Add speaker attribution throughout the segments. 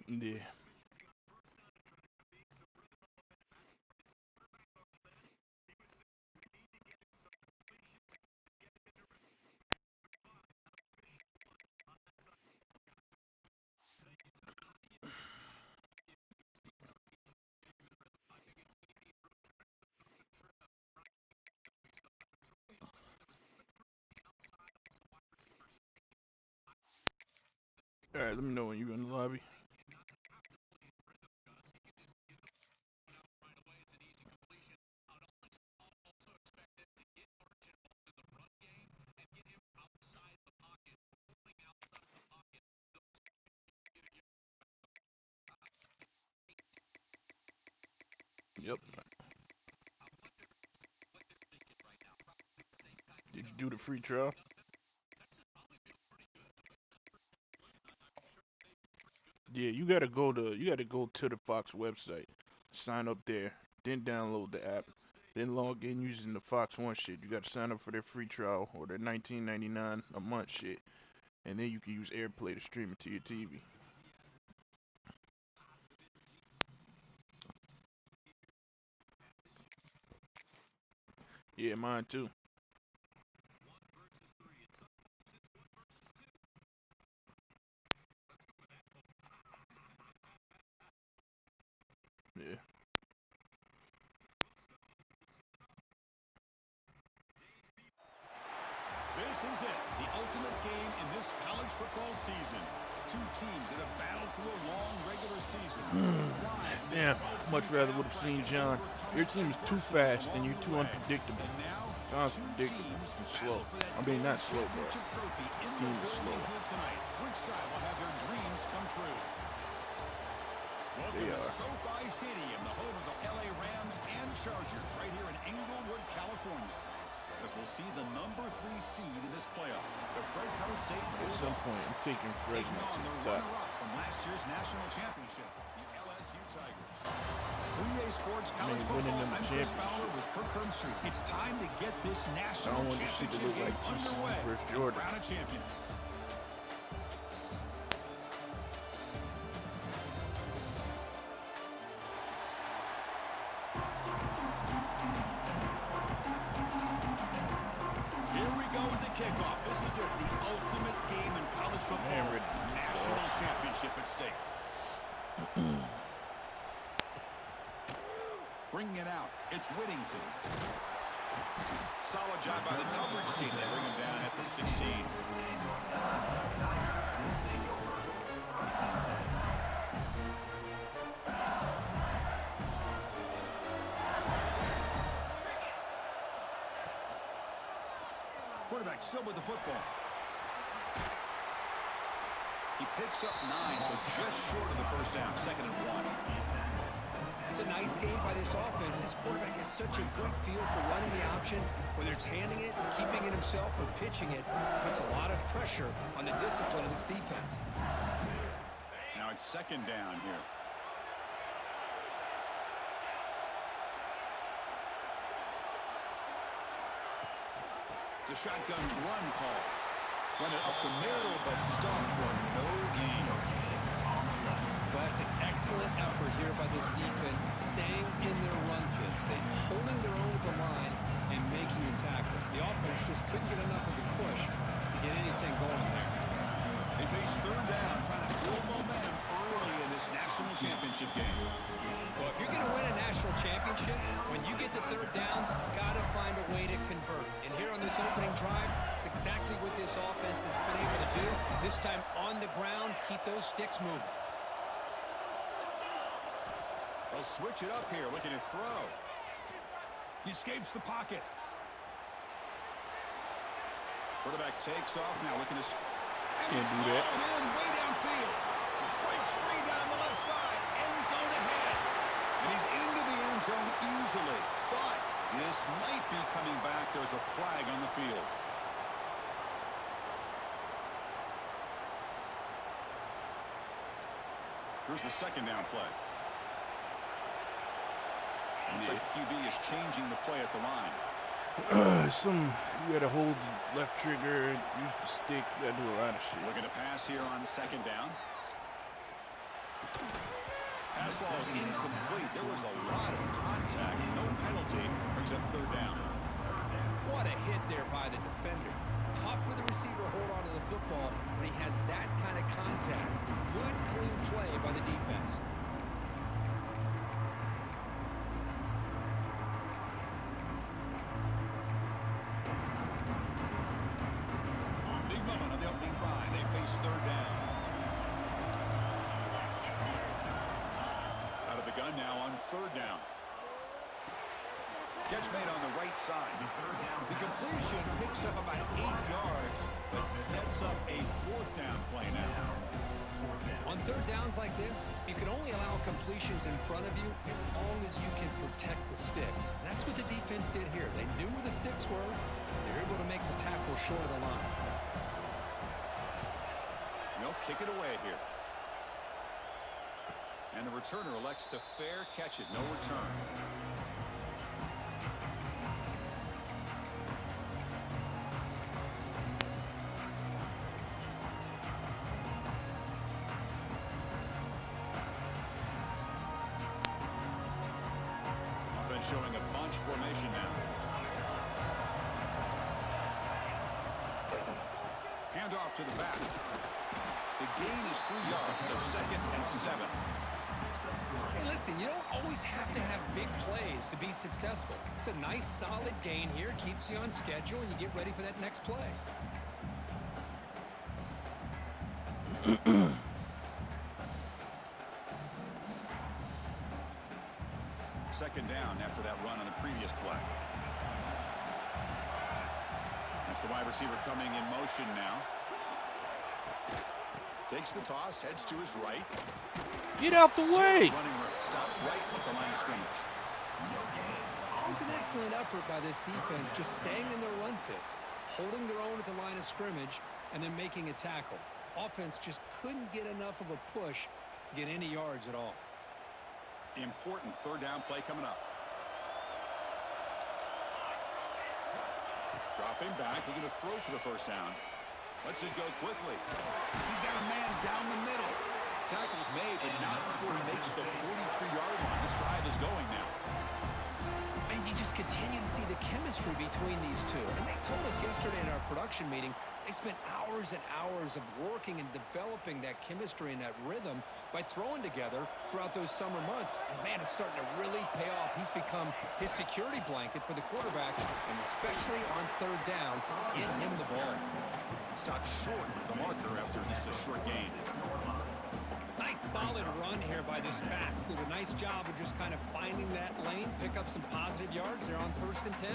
Speaker 1: Yeah. All right, let me know when you're in the lobby. Yep. Did you do the free trial? Yeah, you gotta go to the Fox website, sign up there, then download the app, then log in using the Fox One shit. You gotta sign up for their free trial or their 19.99 a month shit, and then you can use AirPlay to stream it to your TV. Yeah, mine too. Yeah.
Speaker 2: This is it, the ultimate game in this college football season. Two teams that have battled through a long regular season.
Speaker 1: Damn, much rather would have seen John. Your team is too fast and you're too unpredictable.
Speaker 2: And now,
Speaker 1: John's
Speaker 2: two
Speaker 1: predictable
Speaker 2: teams
Speaker 1: and slow.
Speaker 2: battle for that
Speaker 1: I mean, not
Speaker 2: conference
Speaker 1: slow, but
Speaker 2: championship trophy in
Speaker 1: his
Speaker 2: the
Speaker 1: team is slow.
Speaker 2: building here tonight. Which side will have their dreams come true? Welcome
Speaker 1: They
Speaker 2: to
Speaker 1: are.
Speaker 2: SoFi Stadium, the home of the LA Rams and Chargers, right here in Inglewood, California. As we'll see the number 3 seed in this playoff, the Fresno State
Speaker 1: At some point, I'm taking
Speaker 2: taking
Speaker 1: Fresno
Speaker 2: on
Speaker 1: to
Speaker 2: the
Speaker 1: the top.
Speaker 2: runner-up from last year's national championship, the LSU Tigers. 3A Sports College
Speaker 1: Man, winning
Speaker 2: Football,
Speaker 1: them a
Speaker 2: I'm Chris
Speaker 1: championship.
Speaker 2: Fowler with Kirk Herbstreit. It's time to get this
Speaker 1: I
Speaker 2: national
Speaker 1: don't want this shit to
Speaker 2: championship
Speaker 1: look like
Speaker 2: game
Speaker 1: TCU
Speaker 2: underway
Speaker 1: versus
Speaker 2: and
Speaker 1: Jordan.
Speaker 2: crown a champion. Here we go with the kickoff. This is it, the ultimate game in college football.
Speaker 1: Man, ready to get
Speaker 2: National
Speaker 1: off.
Speaker 2: championship at stake. Bringing it out, it's Whittington. Solid job by the coverage team. They bring him down at the 16. Quarterback still with the football. He picks up 9, so just short of the first down. 2nd and 1.
Speaker 3: It's a nice game by this offense. This quarterback has such a good feel for running the option. Whether it's handing it, keeping it himself, or pitching it, puts a lot of pressure on the discipline of this defense.
Speaker 2: Now it's 2nd down here. It's a shotgun run call. Run it up the middle, but stopped for no gain.
Speaker 3: Well, that's an excellent effort here by this defense, staying in their run fits. They holding their own at the line and making the tackle. The offense just couldn't get enough of a push to get anything going there.
Speaker 2: They face 3rd down, trying to build momentum early in this national championship game.
Speaker 3: Well, if you're going to win a national championship, when you get to 3rd downs, you've got to find a way to convert. And here on this opening drive, it's exactly what this offense has been able to do. This time on the ground, keep those sticks moving.
Speaker 2: They'll switch it up here, looking to throw. He escapes the pocket. Quarterback takes off now, looking to... And
Speaker 1: Can't
Speaker 2: he's
Speaker 1: do that.
Speaker 2: hauled in way downfield. Breaks free down the left side. End zone ahead. And he's into the end zone easily. But this might be coming back. There's a flag on the field. Here's the 2nd down play. Looks like the QB is changing the play at the line.
Speaker 1: You gotta hold the left trigger, use the stick, you gotta do a lot of shit.
Speaker 2: Looking to pass here on 2nd down. Pass ball is incomplete. There was a lot of contact. No penalty. Brings up third down.
Speaker 3: What a hit there by the defender. Tough for the receiver to hold on to the football when he has that kind of contact. Good, clean play by the defense.
Speaker 2: Big moment on the opening drive. They face third down. Out of the gun now on third down. Catch made on the right side. The completion picks up about 8 yards, but sets up a fourth down play now.
Speaker 3: On third downs like this, you can only allow completions in front of you as long as you can protect the sticks. And that's what the defense did here. They knew where the sticks were. They were able to make the tackle short of the line.
Speaker 2: They'll kick it away here. And the returner elects to fair catch it. No return. Showing a bunch formation now. Hand off to the back. The gain is 3 yards, so 2nd and 7.
Speaker 3: Hey, listen, you don't always have to have big plays to be successful. It's a nice, solid gain here. Keeps you on schedule, and you get ready for that next play.
Speaker 2: Second down after that run on the previous play. That's the wide receiver coming in motion now. Takes the toss, heads to his right.
Speaker 1: Get out the way!
Speaker 2: Running route. Stop right at the line of scrimmage.
Speaker 3: It was an excellent effort by this defense, just staying in their run fits, holding their own at the line of scrimmage, and then making a tackle. Offense just couldn't get enough of a push to get any yards at all.
Speaker 2: Important third down play coming up. Dropping back, looking to throw for the first down. Lets it go quickly. He's got a man down the middle. Tackle's made, but not before he makes the 43-yard line. This drive is going now.
Speaker 3: And you just continue to see the chemistry between these two. And they told us yesterday in our production meeting, they spent hours and hours of working and developing that chemistry and that rhythm by throwing together throughout those summer months. And, man, it's starting to really pay off. He's become his security blanket for the quarterback, and especially on third down, get him the ball.
Speaker 2: Stopped short of the marker after just a short gain.
Speaker 3: Nice solid run here by this back. Did a nice job of just kind of finding that lane, pick up some positive yards. They're on 1st and 10.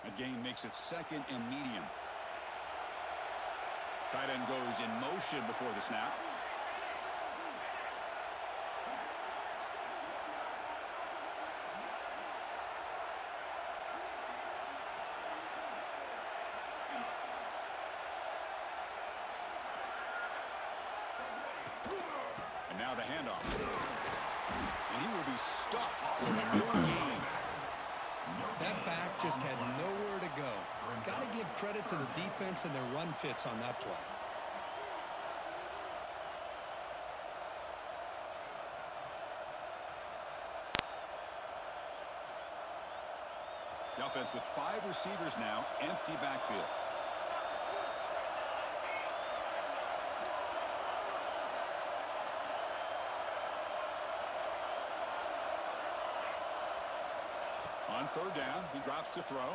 Speaker 2: A gain makes it 2nd and medium. Tight end goes in motion before the snap. And now the handoff. And he will be stuffed for no gain.
Speaker 3: That back just had nowhere to go. Got to give credit to the defense and their run fits on that play.
Speaker 2: The offense with 5 receivers now, empty backfield. On third down, he drops to throw.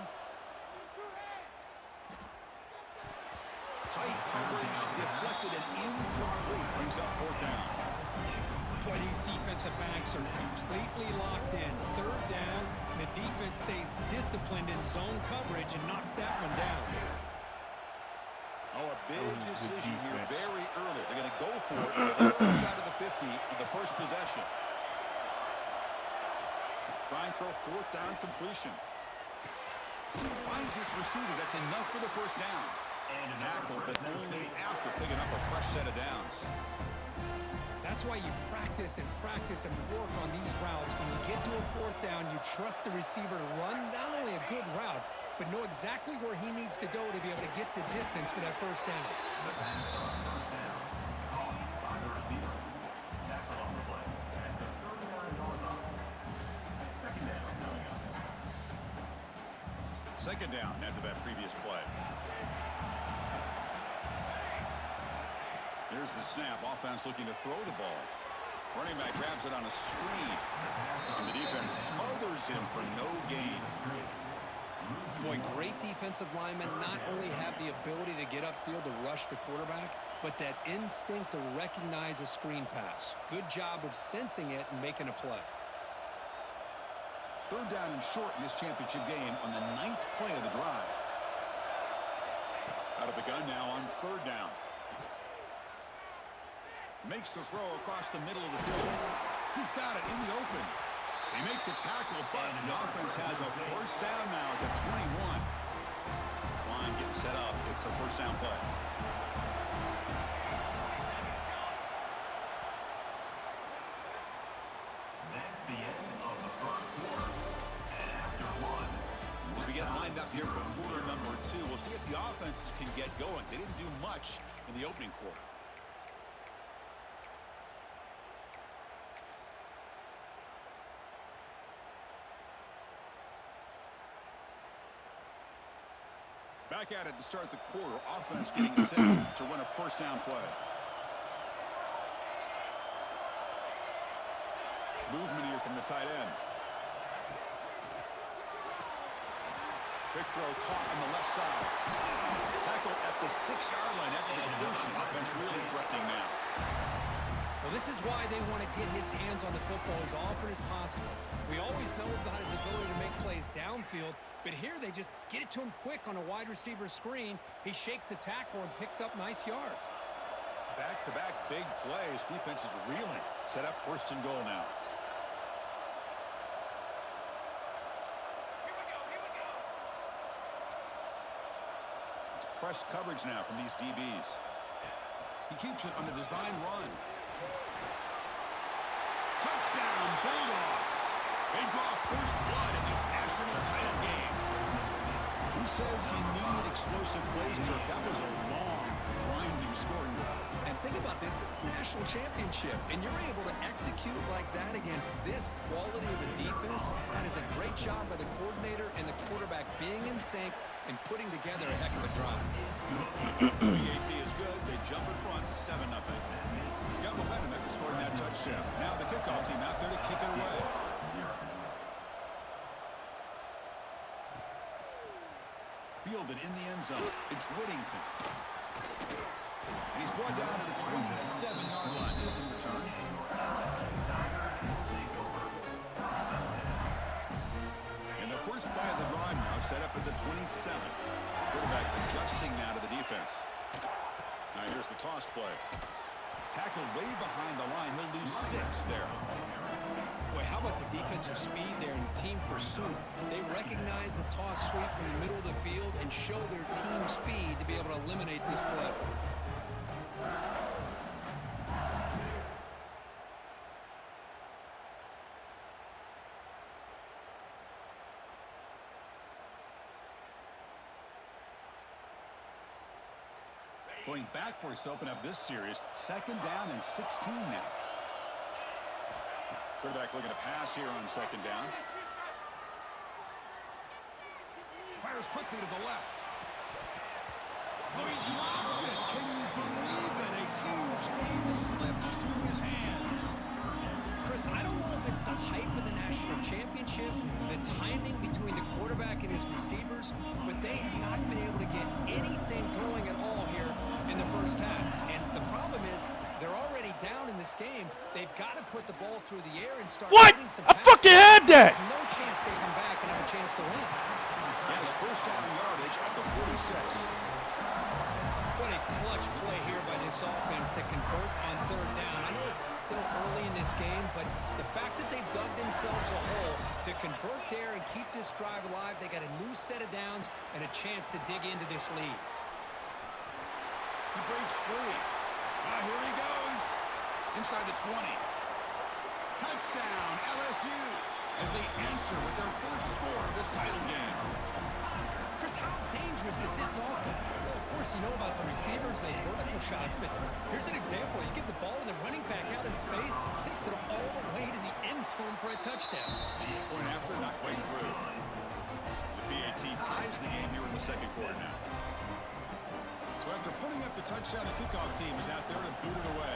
Speaker 2: Tight coverage, deflected and incomplete. Brings up fourth down.
Speaker 3: Boy, these defensive backs are completely locked in. Third down, the defense stays disciplined in zone coverage and knocks that one down.
Speaker 2: Oh, a big decision here very early. They're going to go for it on the other side of the 50 on the first possession. Trying for a fourth down completion. Finds this receiver. That's enough for the first down. Tackled, but only after picking up a fresh set of downs.
Speaker 3: That's why you practice and work on these routes. When you get to a fourth down, you trust the receiver to run not only a good route, but know exactly where he needs to go to be able to get the distance for that first down.
Speaker 4: The pass on first down. Caught by the receiver. Tackle on the play at the 39-yard line. Second down coming up.
Speaker 2: Second down after that previous play. Here's the snap. Offense looking to throw the ball. Running back grabs it on a screen. And the defense smothers him for no gain.
Speaker 3: Boy, great defensive linemen not only have the ability to get upfield to rush the quarterback, but that instinct to recognize a screen pass. Good job of sensing it and making a play.
Speaker 2: Third down and short in this championship game on the 9th play of the drive. Out of the gun now on third down. Makes the throw across the middle of the field. He's got it in the open. They make the tackle, but the offense has a first down now at the 21. This line getting set up. It's a first down play.
Speaker 4: That's the end of the first quarter. And after one.
Speaker 2: As we get lined up here for quarter number 2, we'll see if the offenses can get going. They didn't do much in the opening quarter. Back at it to start the quarter. Offense getting set to run a first down play. Movement here from the tight end. Big throw caught on the left side. Tackle at the 6-yard line after the completion. Offense really threatening now.
Speaker 3: Well, this is why they want to get his hands on the football as often as possible. We always know about his ability to make plays downfield, but here they just get it to him quick on a wide receiver screen. He shakes the tackle and picks up nice yards.
Speaker 2: Back-to-back big plays. Defense is reeling. Set up first and goal now. It's press coverage now from these DBs. He keeps it on the design run. Touchdown, Bulldogs. They draw first blood in this national title game. Who says he needed explosive plays, Kirk? That was a long, grinding scoring drive.
Speaker 3: And think about this is the national championship, and you're able to execute like that against this quality of a defense. Man, that is a great job by the coordinator and the quarterback being in sync and putting together a heck of a drive.
Speaker 2: PAT is good. They jump in front, 7-0. Got momentum after scoring that touchdown. Now the kickoff team out there to kick it away. Fielded in the end zone. It's Whittington. And he's brought down to the 27-yard line. Doesn't return. And the first play of the drive now set up at the 27. Quarterback adjusting now to the defense. Now here's the toss play. Tackled way behind the line. He'll lose 6 there.
Speaker 3: Boy, how about the defensive speed there in team pursuit? They recognize the toss sweep from the middle of the field and show their team speed to be able to eliminate this play.
Speaker 2: Going backwards to open up this series. Second down and 16 now. Quarterback looking to pass here on second down. Fires quickly to the left. Oh, he dropped it. Can you believe it? A huge thing slips through his hands.
Speaker 3: Chris, I don't know if it's the hype of the national championship, the timing between the quarterback and his receivers, but they have not been able to get anything going at all here in the first half. And the problem is they're already down in this game. They've got to put the ball through the air and start
Speaker 1: What?
Speaker 3: hitting some
Speaker 1: I
Speaker 3: passes.
Speaker 1: fucking had that.
Speaker 3: There's no chance they come back and have a chance to win.
Speaker 2: Yes, first down yardage at the 46.
Speaker 3: What a clutch play here by this offense to convert on third down. I know it's still early in this game, but the fact that they've dug themselves a hole to convert there and keep this drive alive, they got a new set of downs and a chance to dig into this lead.
Speaker 2: He breaks free. Here he goes. Inside the 20. Touchdown, LSU, as they answer with their first score of this title game.
Speaker 3: Chris, how dangerous is this offense? Well, of course, you know about the receivers, those vertical shots, but here's an example. You get the ball and the running back out in space, takes it all the way to the end zone for a touchdown.
Speaker 2: Point after, not quite through. The PAT ties the game here in the second quarter now. So after putting up the touchdown, the kickoff team is out there to boot it away.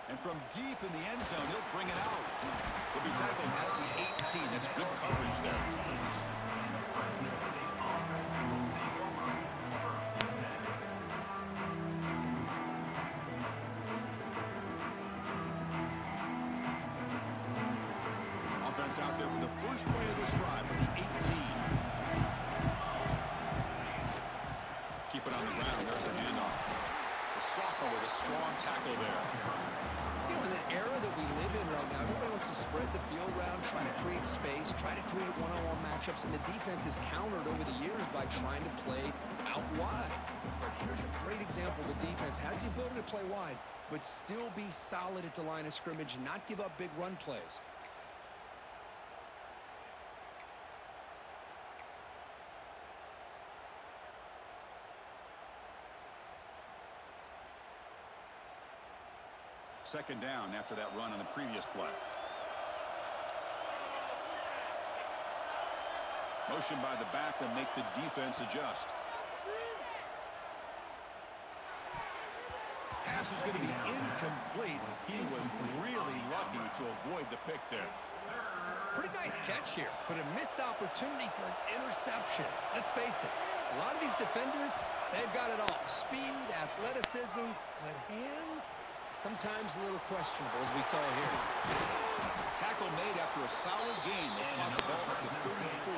Speaker 2: And from deep in the end zone, he'll bring it out. He'll be tackled at the 18. That's good coverage there. Offense out there for the first play of this drive from the 18. Keep it on the ground. There's the handoff. The sophomore with a strong tackle there.
Speaker 3: You know, in the era that we live in right now, everybody wants to spread the field around, try to create space, try to create one-on-one matchups, and the defense is countered over the years by trying to play out wide. But here's a great example. The defense has the ability to play wide, but still be solid at the line of scrimmage and not give up big run plays.
Speaker 2: Second down after that run on the previous play. Motion by the back will make the defense adjust. Pass is going to be incomplete. He was really lucky to avoid the pick there.
Speaker 3: Pretty nice catch here, but a missed opportunity for an interception. Let's face it, a lot of these defenders, they've got it all. Speed, athleticism, but hands, sometimes a little questionable, as we saw here.
Speaker 2: Tackle made after a solid gain. They spot the ball at the 34.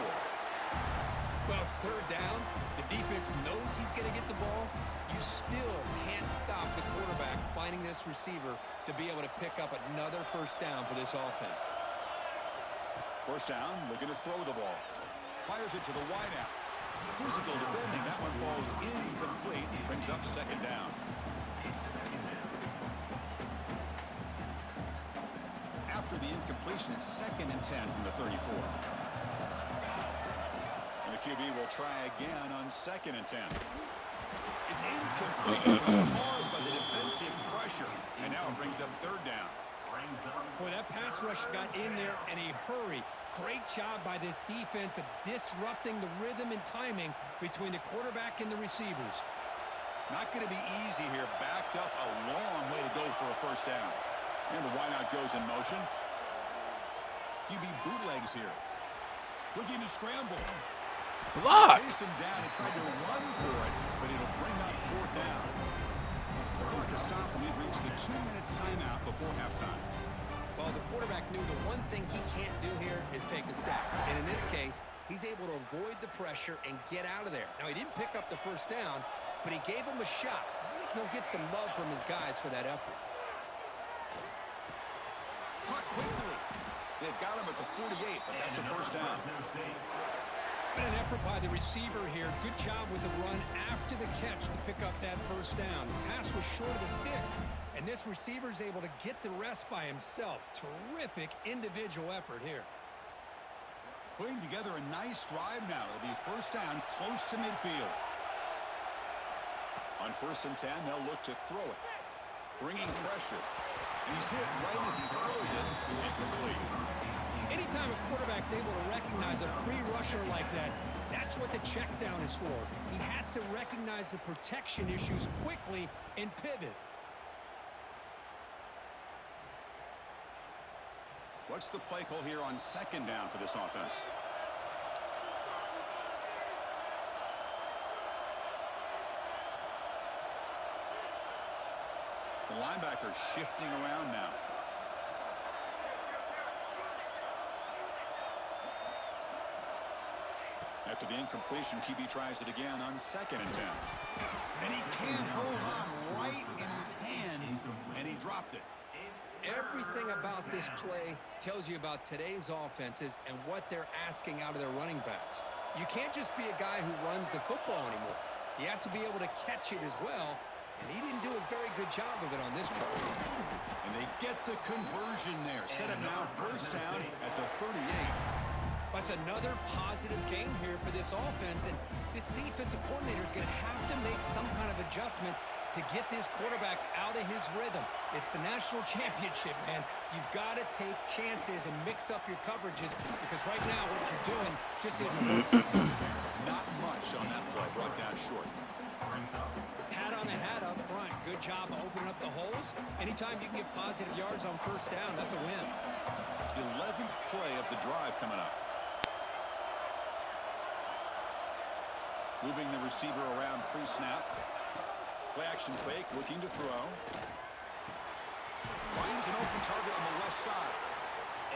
Speaker 3: Well, it's third down. The defense knows he's going to get the ball. You still can't stop the quarterback finding this receiver to be able to pick up another first down for this offense.
Speaker 2: First down, looking to throw the ball. Fires it to the wideout. Physical defending. That one falls incomplete. Brings up second down. After the incompletion, it's 2nd and 10 from the 34. And the QB will try again on 2nd and 10. It's incomplete. It was caused by the defensive pressure. And now it brings up third down.
Speaker 3: Boy, that pass rush got in there in a hurry. Great job by this defense of disrupting the rhythm and timing between the quarterback and the receivers.
Speaker 2: Not going to be easy here. Backed up a long way to go for a first down. And the wideout goes in motion. QB bootlegs here. Looking to scramble.
Speaker 1: Block!
Speaker 2: Chase him down and tried to run for it, but it'll bring up fourth down. The clock has stopped, and we've reached the 2-minute timeout before halftime.
Speaker 3: Well, the quarterback knew the one thing he can't do here is take a sack. And in this case, he's able to avoid the pressure and get out of there. Now, he didn't pick up the first down, but he gave him a shot. I think he'll get some love from his guys for that effort.
Speaker 2: Caught quickly. They've got him at the 48, but that's a first down.
Speaker 3: And an effort by the receiver here. Good job with the run after the catch to pick up that first down. The pass was short of the sticks, and this receiver's able to get the rest by himself. Terrific individual effort here.
Speaker 2: Putting together a nice drive now. It'll be first down close to midfield. On 1st and 10, they'll look to throw it. Bringing pressure. And he's hit right as he throws it. Incomplete.
Speaker 3: Anytime a quarterback's able to recognize a free rusher like that, that's what the check down is for. He has to recognize the protection issues quickly and pivot.
Speaker 2: What's the play call here on 2nd down for this offense? The linebacker shifting around now. After the incompletion, QB tries it again on 2nd and 10. And he can't hold on right in his hands, and he dropped it.
Speaker 3: Everything about this play tells you about today's offenses and what they're asking out of their running backs. You can't just be a guy who runs the football anymore. You have to be able to catch it as well, and he didn't do a very good job of it on this play.
Speaker 2: And they get the conversion there. Set up now first down at the 38.
Speaker 3: That's another positive game here for this offense, and this defensive coordinator is going to have to make some kind of adjustments to get this quarterback out of his rhythm. It's the national championship, man. You've got to take chances and mix up your coverages, because right now what you're doing just isn't working.
Speaker 2: Not much on that play, brought down short.
Speaker 3: Hat on the hat up front. Good job of opening up the holes. Anytime you can get positive yards on first down, that's a win.
Speaker 2: 11th play of the drive coming up. Moving the receiver around pre-snap. Play action fake, looking to throw. Finds an open target on the left side.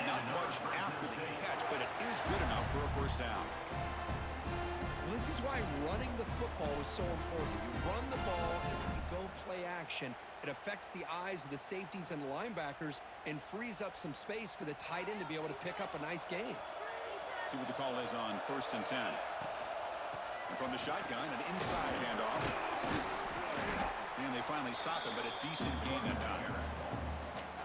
Speaker 2: Not much after the catch, but it is good enough for a first down.
Speaker 3: Well, this is why running the football is so important. You run the ball and then you go play action. It affects the eyes of the safeties and the linebackers and frees up some space for the tight end to be able to pick up a nice gain.
Speaker 2: See what the call is on 1st and 10. And from the shotgun, an inside handoff. And they finally stop him, but a decent gain that time.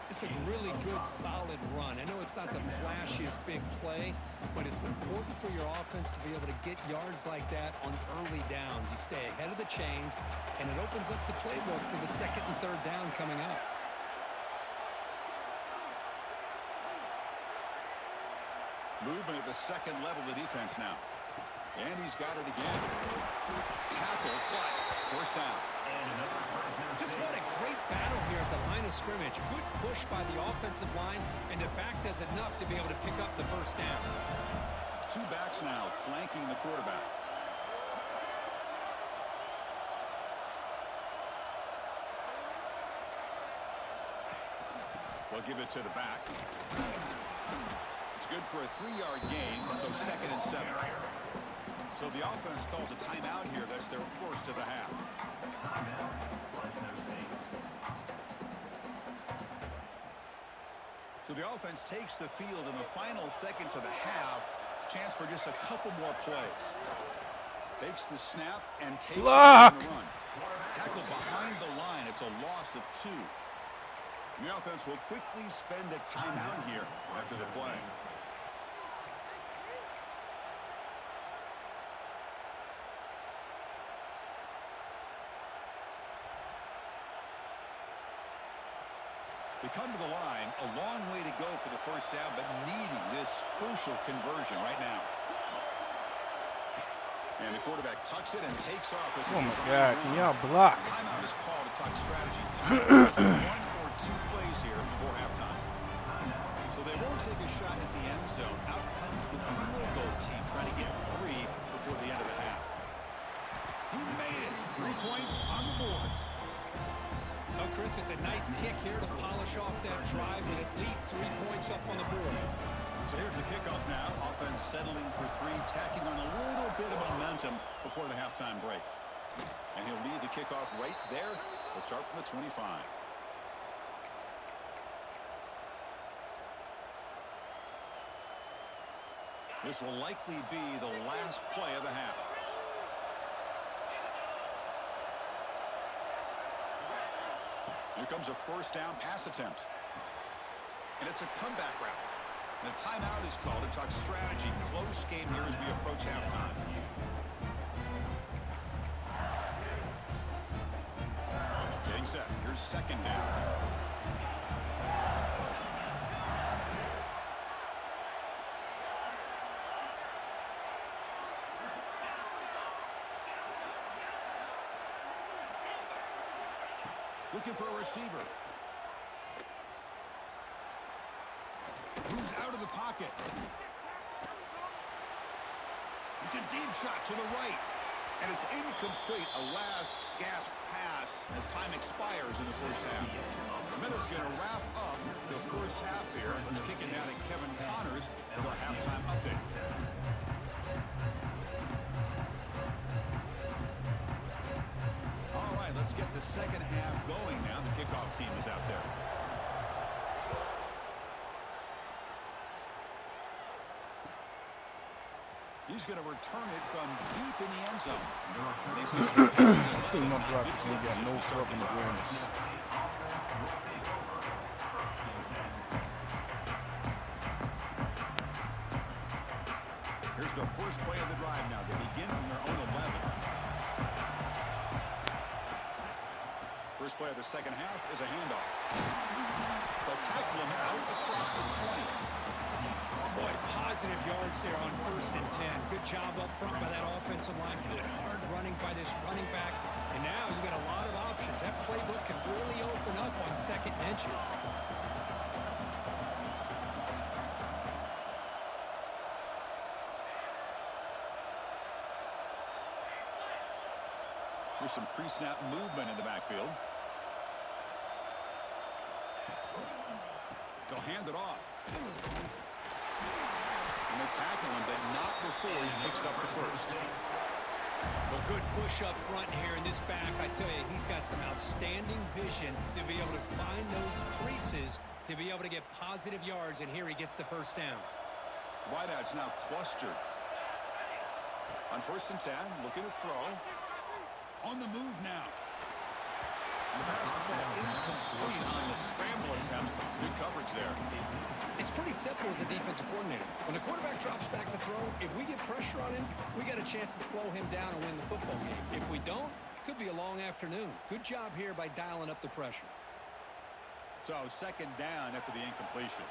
Speaker 3: It's a really good, solid run. I know it's not the flashiest big play, but it's important for your offense to be able to get yards like that on early downs. You stay ahead of the chains, and it opens up the playbook for the 2nd and 3rd down coming up.
Speaker 2: Movement at the second level of the defense now. And he's got it again. Tackle, but first down.
Speaker 3: Just what a great battle here at the line of scrimmage. Good push by the offensive line, and the back does enough to be able to pick up the first down.
Speaker 2: 2 backs now flanking the quarterback. We'll give it to the back. It's good for a 3-yard gain, so 2nd and 7. So the offense calls a timeout here. That's their first of the half. So the offense takes the field in the final seconds of the half. Chance for just a couple more plays. Takes the snap and takes
Speaker 1: Block.
Speaker 2: it on the run. Tackle behind the line. It's a loss of 2. And the offense will quickly spend a timeout here after the play. They come to the line, a long way to go for the first down, but needing this crucial conversion right now. And the quarterback tucks it and takes off. As
Speaker 1: Oh my God, can y'all block?
Speaker 2: Timeout is called to talk strategy. Time to 1 or 2 plays here before halftime. So they won't take a shot at the end zone. Out comes the field goal team trying to get 3 before the end of the half. He made it. 3 points on the board.
Speaker 3: Oh, Chris, it's a nice kick here to polish off that drive with at least 3 points up on the board.
Speaker 2: So here's the kickoff now. Offense settling for 3, tacking on a little bit of momentum before the halftime break. And he'll lead the kickoff right there. They'll start from the 25. This will likely be the last play of the half. Here comes a first down pass attempt. And it's a comeback route. And a timeout is called to talk strategy. Close game here as we approach halftime. Getting set. Here's 2nd down. Looking for a receiver. Moves out of the pocket. It's a deep shot to the right. And it's incomplete. A last gasp pass as time expires in the first half. The minute's going to wrap up the first half here. Let's kick it down to Kevin Connors with our halftime update. All right, let's get the second half going now. The kickoff team is out there. He's going to return it from deep in the end zone. They
Speaker 1: I think my blockers ain't got no fucking awareness.
Speaker 2: Here's the first play of the drive now. They begin from their own 11. First play of the second half is a handoff. They'll tackle him out across the 20.
Speaker 3: Boy, positive yards there on 1st and 10. Good job up front by that offensive line. Good hard running by this running back. And now you got a lot of options. That playbook can really open up on second and inches.
Speaker 2: Here's some pre-snap movement in the backfield. They'll hand it off. And they tackle him, but not before he picks up the first.
Speaker 3: Well, good push up front here in this back. I tell you, he's got some outstanding vision to be able to find those creases, to be able to get positive yards, and here he gets the first down.
Speaker 2: Wideout's now clustered. On 1st and 10, looking to throw. On the move now. And the pass before incomplete on the scramble attempt. Good coverage there.
Speaker 3: It's pretty simple as a defensive coordinator. When the quarterback drops back to throw, if we get pressure on him, we got a chance to slow him down and win the football game. If we don't, could be a long afternoon. Good job here by dialing up the pressure.
Speaker 2: So 2nd down after the incompletion.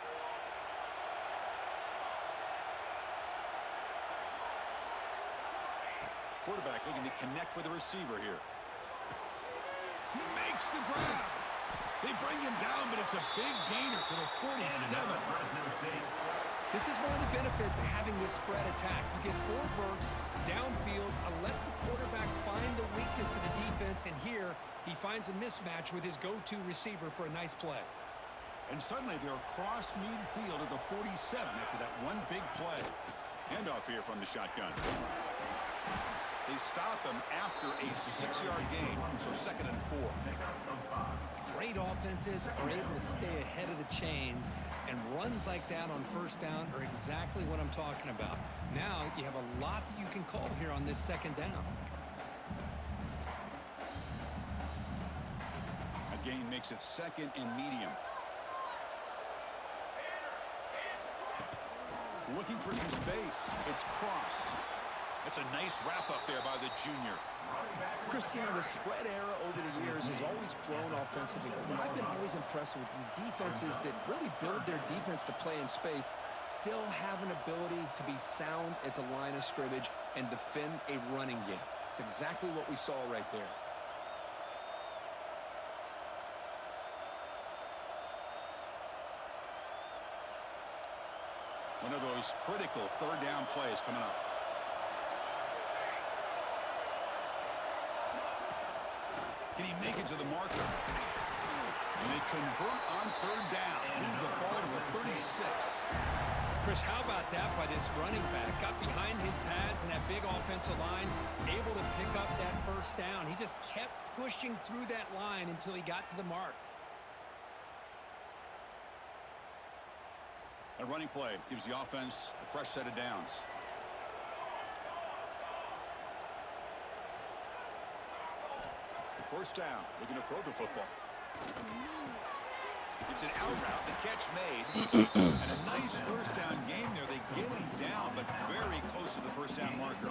Speaker 2: Quarterback looking to connect with the receiver here. He makes the grab. They bring him down, but it's a big gainer for the 47.
Speaker 3: This is one of the benefits of having this spread attack. You get 4 verts downfield, let the quarterback find the weakness of the defense, and here he finds a mismatch with his go-to receiver for a nice play.
Speaker 2: And suddenly they're across midfield at the 47 after that one big play. Handoff here from the shotgun. They stop him after a 6-yard gain, so 2nd and 4.
Speaker 3: Great offenses are able to stay ahead of the chains, and runs like that on 1st down are exactly what I'm talking about. Now you have a lot that you can call here on this 2nd down.
Speaker 2: A gain makes it 2nd and medium. Looking for some space. It's Cross. It's a nice wrap-up there by the junior.
Speaker 3: Christina, the spread era over the years has always grown offensively. But what I've been always impressed with defenses that really build their defense to play in space still have an ability to be sound at the line of scrimmage and defend a running game. It's exactly what we saw right there.
Speaker 2: One of those critical 3rd down plays coming up. Can he make it to the marker? And they convert on 3rd down. Move the ball to the 36.
Speaker 3: Chris, how about that by this running back? Got behind his pads and that big offensive line, able to pick up that 1st down. He just kept pushing through that line until he got to the mark.
Speaker 2: A running play gives the offense a fresh set of downs. First down, looking to throw the football. It's an out route, the catch made, and a nice 1st down gain there. They get him down, but very close to the 1st down marker.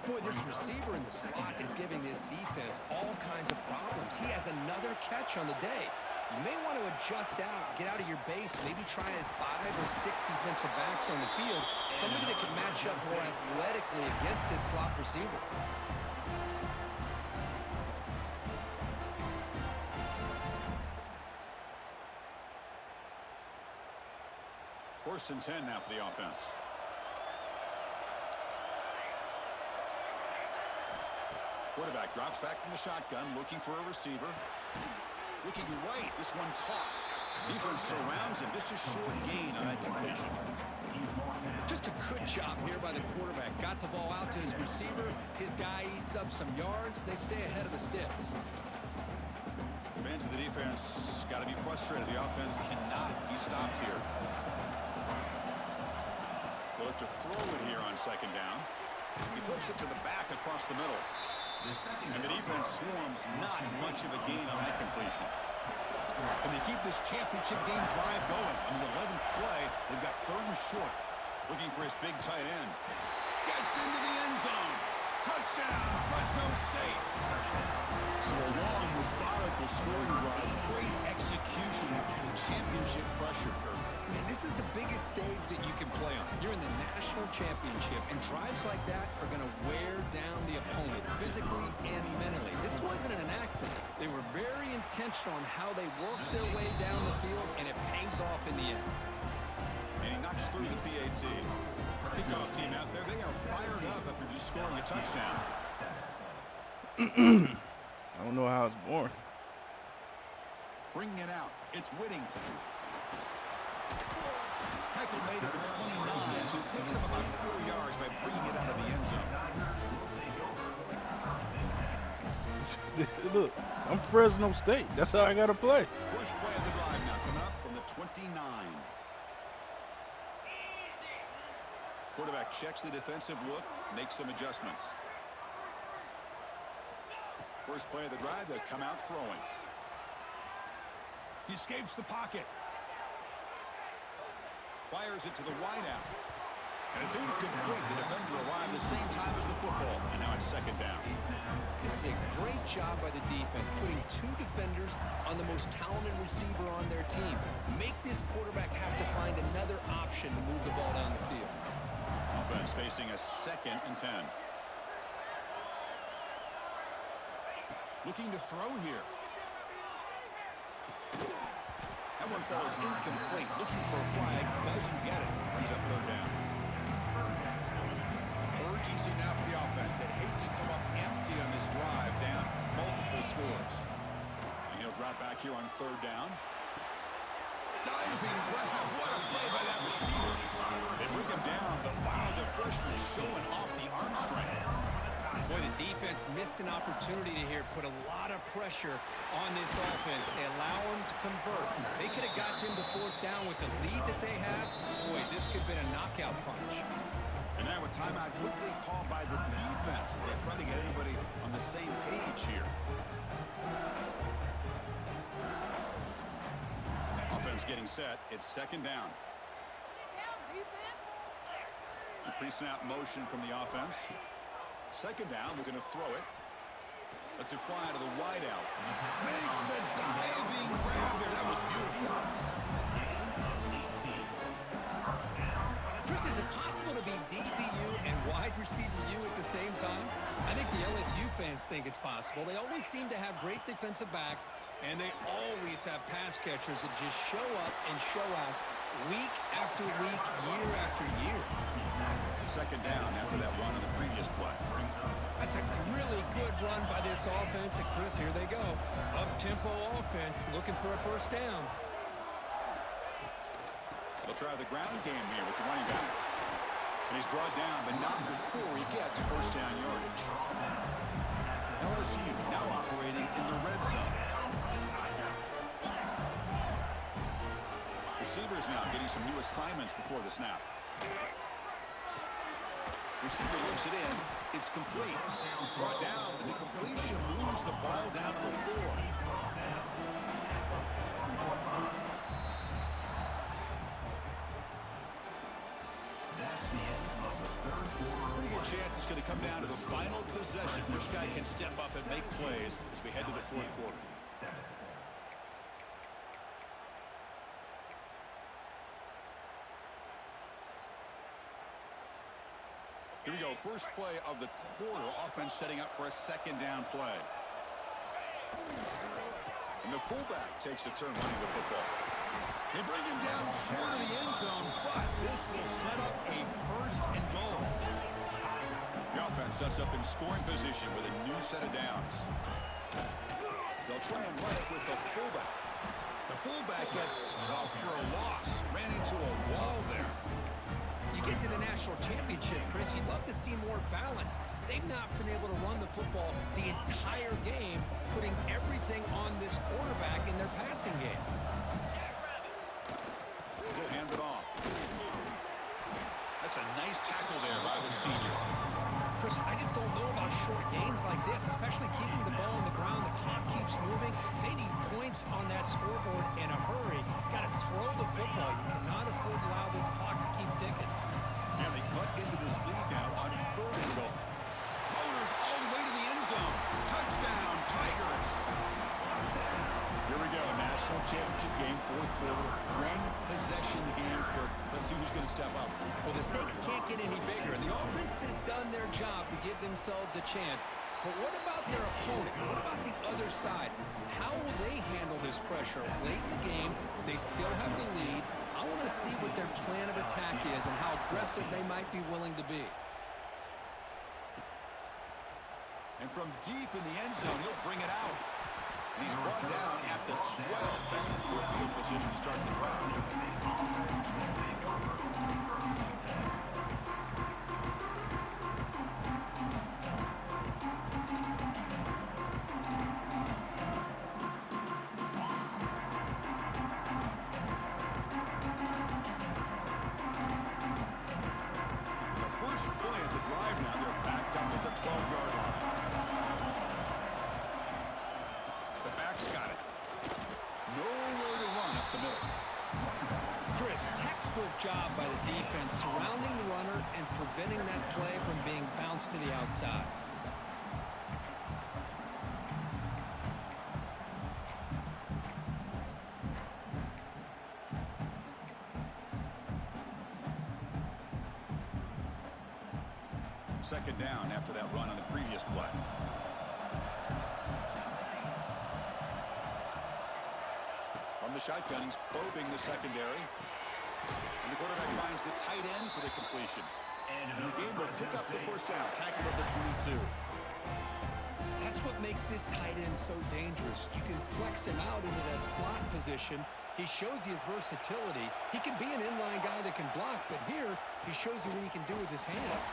Speaker 3: Boy, this receiver in the slot is giving this defense all kinds of problems. He has another catch on the day. You may want to adjust out, get out of your base, maybe try 5 or 6 defensive backs on the field, somebody that can match up more athletically against this slot receiver.
Speaker 2: 1st and 10 now for the offense. Quarterback drops back from the shotgun, looking for a receiver. Looking right, this one caught. Defense surrounds him, just a short gain on that completion.
Speaker 3: Just a good job here by the quarterback. Got the ball out to his receiver. His guy eats up some yards. They stay ahead of the sticks.
Speaker 2: Fans of the defense got to be frustrated. The offense cannot be stopped here. They'll look to throw it here on second down. He flips it to the back across the middle. And the defense swarms, not much of a gain on that completion. Can they keep this championship game drive going? On the 11th play, they've got 3rd and short. Looking for his big tight end. Gets into the end zone. Touchdown, Fresno State. So a long, methodical scoring drive. Great execution with championship pressure, Kirk.
Speaker 3: Man, this is the biggest stage that you can play on. You're in the national championship, and drives like that are going to wear down the opponent physically and mentally. This wasn't an accident. They were very intentional on how they worked their way down the field, and it pays off in the end.
Speaker 2: And he knocks through the PAT. Kickoff team out there, they are fired up after just scoring a touchdown.
Speaker 1: I don't know how it's born.
Speaker 2: Bringing it out, it's Whittington. Hackett made it to 29, so he picks up about 4 yards by bringing it out of the end zone.
Speaker 1: Look, I'm Fresno State. That's how I got to play.
Speaker 2: First play of the drive now coming up from the 29. Quarterback checks the defensive look, makes some adjustments. First play of the drive, they'll come out throwing. He escapes the pocket. Fires it to the wideout. And it's incomplete. The defender arrived the same time as the football. And now it's second down.
Speaker 3: This is a great job by the defense, putting 2 defenders on the most talented receiver on their team. Make this quarterback have to find another option to move the ball down the field.
Speaker 2: Offense facing a 2nd and 10. Looking to throw here. That one falls incomplete. Looking for a flag. Doesn't get it. Brings up 3rd down. Urgency now for the offense that hates to come up empty on this drive, down multiple scores. And he'll drop back here on 3rd down. Diving grab. What a play by that receiver. They bring him down, but wow, the freshman showing off the arm strength.
Speaker 3: Boy, the defense missed an opportunity to here put a lot of pressure on this offense. They allow them to convert. They could have got them to 4th down with the lead that they have. Boy, this could have been a knockout punch.
Speaker 2: And now a timeout quickly called by the defense as they try to get everybody on the same page here. Offense getting set. It's second down. The pre-snap motion from the offense. Second down, we're going to throw it. Lets it fly to the wideout. Makes a diving grab there. That was beautiful.
Speaker 3: Chris, is it possible to be DBU and wide receiver U at the same time? I think the LSU fans think it's possible. They always seem to have great defensive backs, and they always have pass catchers that just show up and show out week after week, year after year.
Speaker 2: Second down after that run on the previous play.
Speaker 3: That's a really good run by this offense. And Chris, here they go. Up-tempo offense looking for a 1st down.
Speaker 2: They'll try the ground game here with the running back. And he's brought down, but not before he gets 1st down yardage. LSU now operating in the red zone. Receivers now getting some new assignments before the snap. Receiver looks it in. It's complete. Brought down, but the completion moves the ball down to the 4. Pretty good chance it's going to come down to the final possession. Which guy can step up and make plays as we head to the 4th quarter. Here we go, first play of the quarter. Offense setting up for a 2nd down play. And the fullback takes a turn running the football. They bring him down short of the end zone, but this will set up a 1st and goal. The offense sets up in scoring position with a new set of downs. They'll try and run it with the fullback. The fullback gets stuffed for a loss. Ran into a wall there.
Speaker 3: You get to the national championship, Chris, you'd love to see more balance. They've not been able to run the football the entire game, putting everything on this quarterback in their passing game.
Speaker 2: He'll hand it off. That's a nice tackle there by the senior.
Speaker 3: Chris, I just don't know about short gains like this, especially keeping the ball on the ground. The clock keeps moving. They need points on that scoreboard in a hurry. Got to throw the football. You cannot afford to allow this clock to keep ticking.
Speaker 2: And they cut into this lead now on 3rd and goal. Motors all the way to the end zone. Touchdown, Tigers. Here we go, national championship game, 4th quarter. 1-possession game, Kirk. Let's see who's going to step up.
Speaker 3: Well, the stakes can't get any bigger. The offense has done their job to give themselves a chance. But what about their opponent? What about the other side? How will they handle this pressure? Late in the game, they still have the lead. I want to see what their plan of attack is and how aggressive they might be willing to be.
Speaker 2: And from deep in the end zone, he'll bring it out. And he's brought down at the 12. That's poor field position to start the drive.
Speaker 3: Job by the defense surrounding the runner and preventing that play from being bounced to the outside.
Speaker 2: Second down after that run on the previous play. From the shotgun, he's probing the secondary. And the quarterback finds the tight end for the completion. And the game will pick up the first down, tackled at the 22.
Speaker 3: That's what makes this tight end so dangerous. You can flex him out into that slot position. He shows you his versatility. He can be an inline guy that can block, but here he shows you what he can do with his hands.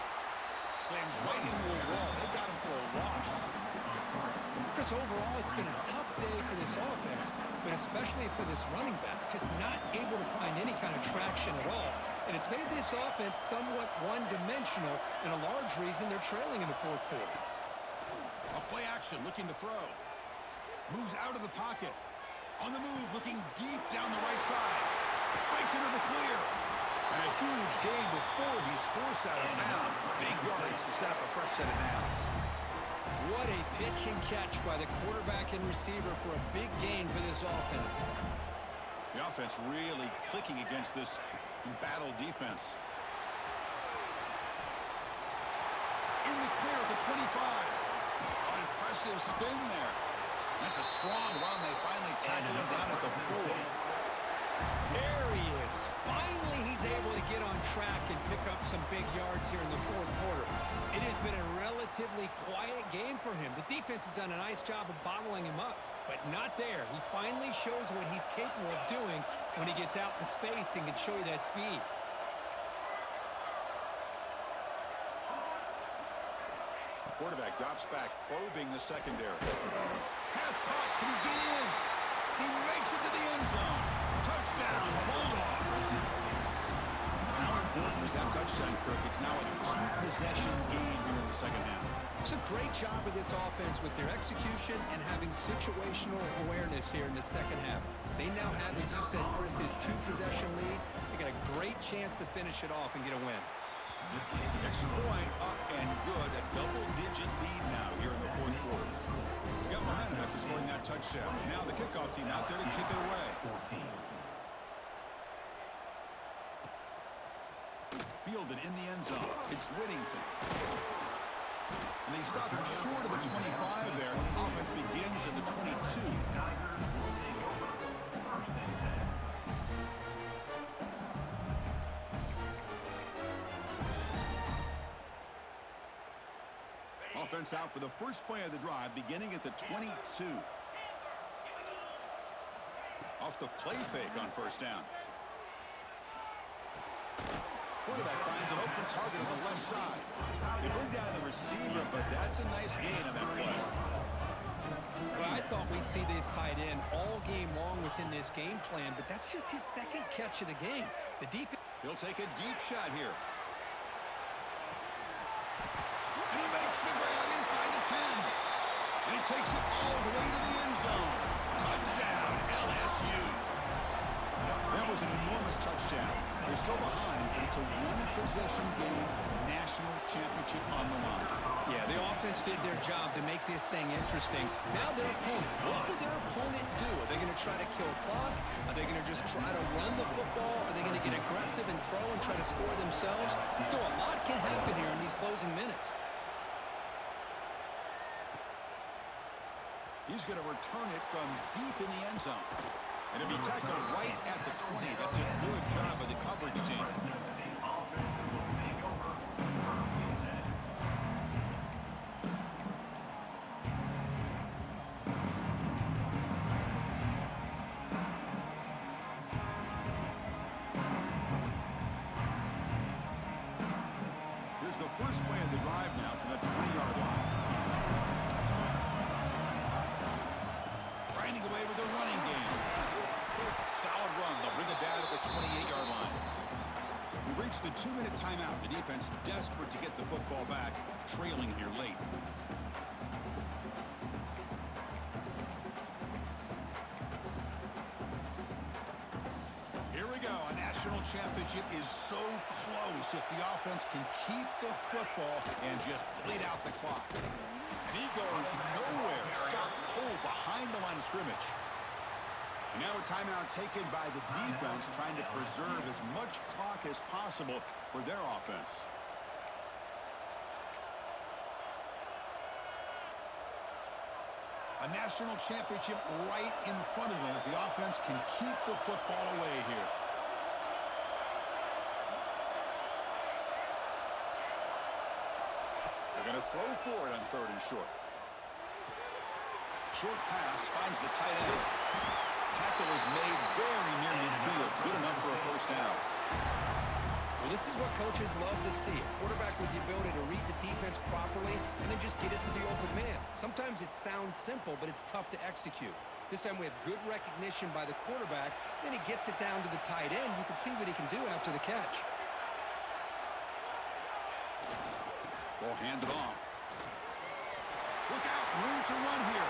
Speaker 2: Slams right into a wall. They got him for a loss.
Speaker 3: Chris, overall, it's been a tough day for this offense, but especially for this running back, just not able to find any kind of traction at all. And it's made this offense somewhat one-dimensional, and a large reason they're trailing in the 4th quarter.
Speaker 2: A play action, looking to throw. Moves out of the pocket. On the move, looking deep down the right side. Breaks into the clear. And a huge gain before he's forced out of bounds. Big yardage to set up a fresh set of downs.
Speaker 3: What a pitch and catch by the quarterback and receiver for a big gain for this offense.
Speaker 2: The offense really clicking against this embattled defense. In the clear at the 25. An impressive spin there. That's a strong run. They finally tackle him down at the 4.
Speaker 3: There he is. Finally, he's able to get on track and pick up some big yards here in the 4th quarter. It has been a relatively quiet game for him. The defense has done a nice job of bottling him up, but not there. He finally shows what he's capable of doing when he gets out in space and can show you that speed.
Speaker 2: Quarterback drops back, probing the secondary. Pass caught. Can he get in? He makes it to the end zone. Touchdown, Bulldogs. How important was that touchdown, Kirk? It's now a 2-possession game here in the second half.
Speaker 3: It's a great job of this offense with their execution and having situational awareness here in the second half. They now have, as you said, Chris, this 2-possession lead. They got a great chance to finish it off and get a win.
Speaker 2: Extra point up and good. A double-digit lead now here in the 4th quarter. Got momentum after scoring that touchdown. Now the kickoff team out there to kick it away. Fielded in the end zone. It's Whittington. And they stop him short of the 25 there. Offense begins at the 22. Offense out for the first play of the drive, beginning at the 22. Off the play fake on first down. Quarterback finds an open target on the left side. They bring down the receiver, but that's a nice gain on that play.
Speaker 3: Well, I thought we'd see this tight end all game long within this game plan, but that's just his second catch of the game. The defense.
Speaker 2: He'll take a deep shot here. takes it all the way to the end zone. Touchdown, LSU. That was an enormous touchdown. They're still behind, but it's a one-possession game, national championship on the line.
Speaker 3: Yeah, the offense did their job to make this thing interesting. Now their opponent, what will their opponent do? Are they going to try to kill clock? Are they going to just try to run the football? Are they going to get aggressive and throw and try to score themselves? Still, a lot can happen here in these closing minutes.
Speaker 2: He's going to return it from deep in the end zone. And it'll be tackled right at the 20. That's a good job by the coverage team. Here's the first play of the drive now from the 20-yard line. Grinding away with the running game. Solid run. They'll bring it down at the 28-yard line. We've reached the 2-minute timeout. The defense desperate to get the football back, trailing here late. Here we go. A national championship is so close if the offense can keep the football and just bleed out the clock. And he goes nowhere. Stopped cold behind the line of scrimmage. And now a timeout taken by the defense, trying to preserve as much clock as possible for their offense. A national championship right in front of them if the offense can keep the football away here. They're going to throw for it on 3rd and short. Short pass finds the tight end. Tackle is made very near midfield. Good enough for a first down.
Speaker 3: Well, this is what coaches love to see. A quarterback with the ability to read the defense properly and then just get it to the open man. Sometimes it sounds simple, but it's tough to execute. This time we have good recognition by the quarterback. Then he gets it down to the tight end. You can see what he can do after the catch.
Speaker 2: Ball handed off. Look out, room to run here.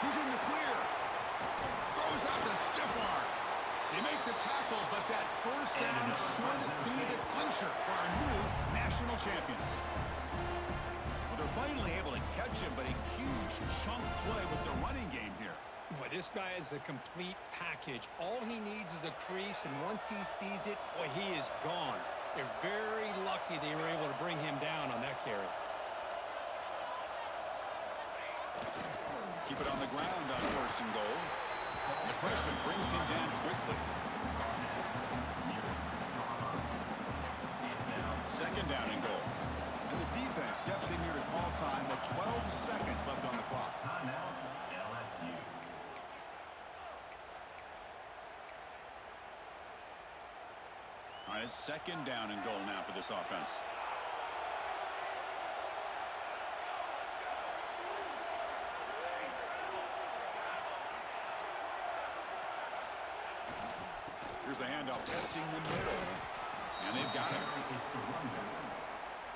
Speaker 2: Who's in the clear? Goes out to stiff arm. They make the tackle, but that first down should be the clincher for our new national champions. Well, they're finally able to catch him, but a huge chunk play with the running game here.
Speaker 3: Boy, this guy is a complete package. All he needs is a crease, and once he sees it, boy, he is gone. They're very lucky they were able to bring him down on that carry.
Speaker 2: Keep it on the ground on 1st and goal. The freshman brings him down quickly. 2nd down and goal. And the defense steps in here to call time with 12 seconds left on the clock.
Speaker 4: LSU.
Speaker 2: All right, it's 2nd down and goal now for this offense. Here's the handoff, testing the middle. And they've got it.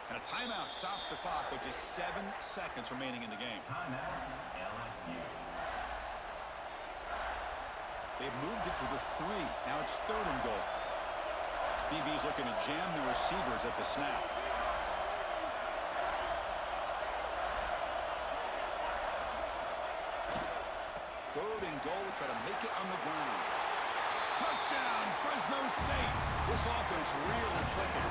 Speaker 2: And a timeout stops the clock with just 7 seconds remaining in the game. They've moved it to the 3. Now it's 3rd and goal. DB's looking to jam the receivers at the snap. Third and goal, try to make it on the ground. Touchdown, Fresno State. This offense really clicking.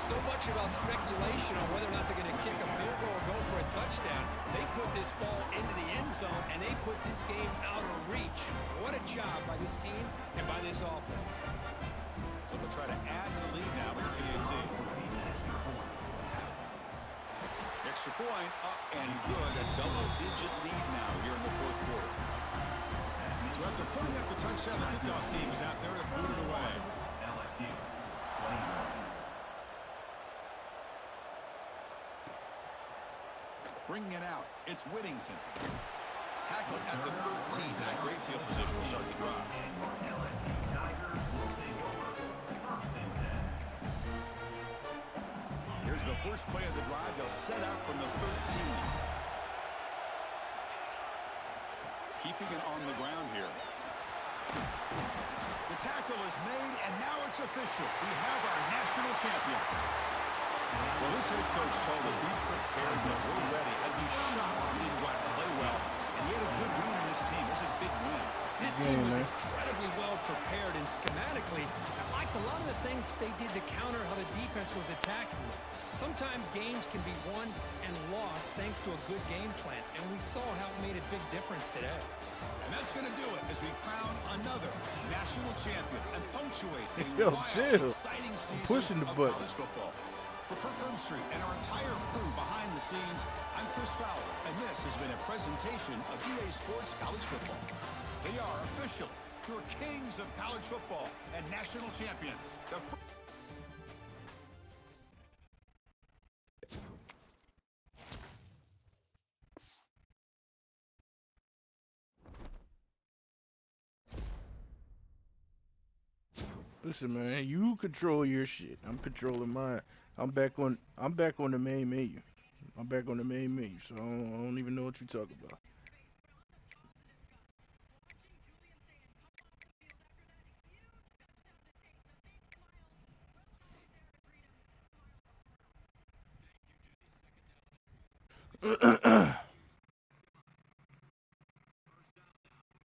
Speaker 3: So much about speculation on whether or not they're going to kick a field goal or go for a touchdown. They put this ball into the end zone, and they put this game out of reach. What a job by this team and by this offense.
Speaker 2: So they'll try to add to the lead now with KAT. Extra point, up and good. A double-digit lead now here in the 4th quarter. So after putting up the touchdown, the kickoff team is out there to boot it away.
Speaker 4: LSU. 21.
Speaker 2: Bringing it out, it's Whittington. Tackled at the 13. Now great field position will start the drive.
Speaker 4: LSU Tigers will take over. 1st and 10.
Speaker 2: Here's the first play of the drive. They'll set up from the 13. keeping it on the ground here. The tackle is made, and now it's official. We have our national champions. Well, this head coach told us we prepared, but we're ready. I'd be shocked if we didn't go out and play well. And he had a good read on this team. It was a big win.
Speaker 3: This team was incredibly well prepared, and schematically, I liked a lot of the things they did to counter how the defense was attacking them. Sometimes games can be won and lost thanks to a good game plan, and we saw how it made a big difference today.
Speaker 2: And that's going to do it as we crown another national champion and punctuate a
Speaker 1: Yo,
Speaker 2: wild,
Speaker 1: chill.
Speaker 2: exciting season
Speaker 1: Pushing the
Speaker 2: of
Speaker 1: button.
Speaker 2: college football. For Kirk Herbstreit and our entire crew behind the scenes, I'm Chris Fowler, and this has been a presentation of EA Sports College Football. They are official, your kings of college football and national champions.
Speaker 1: Listen, man, you control your shit. I'm controlling mine. I'm back on the main menu. I'm back on the main menu, so I don't even know what you're talking about.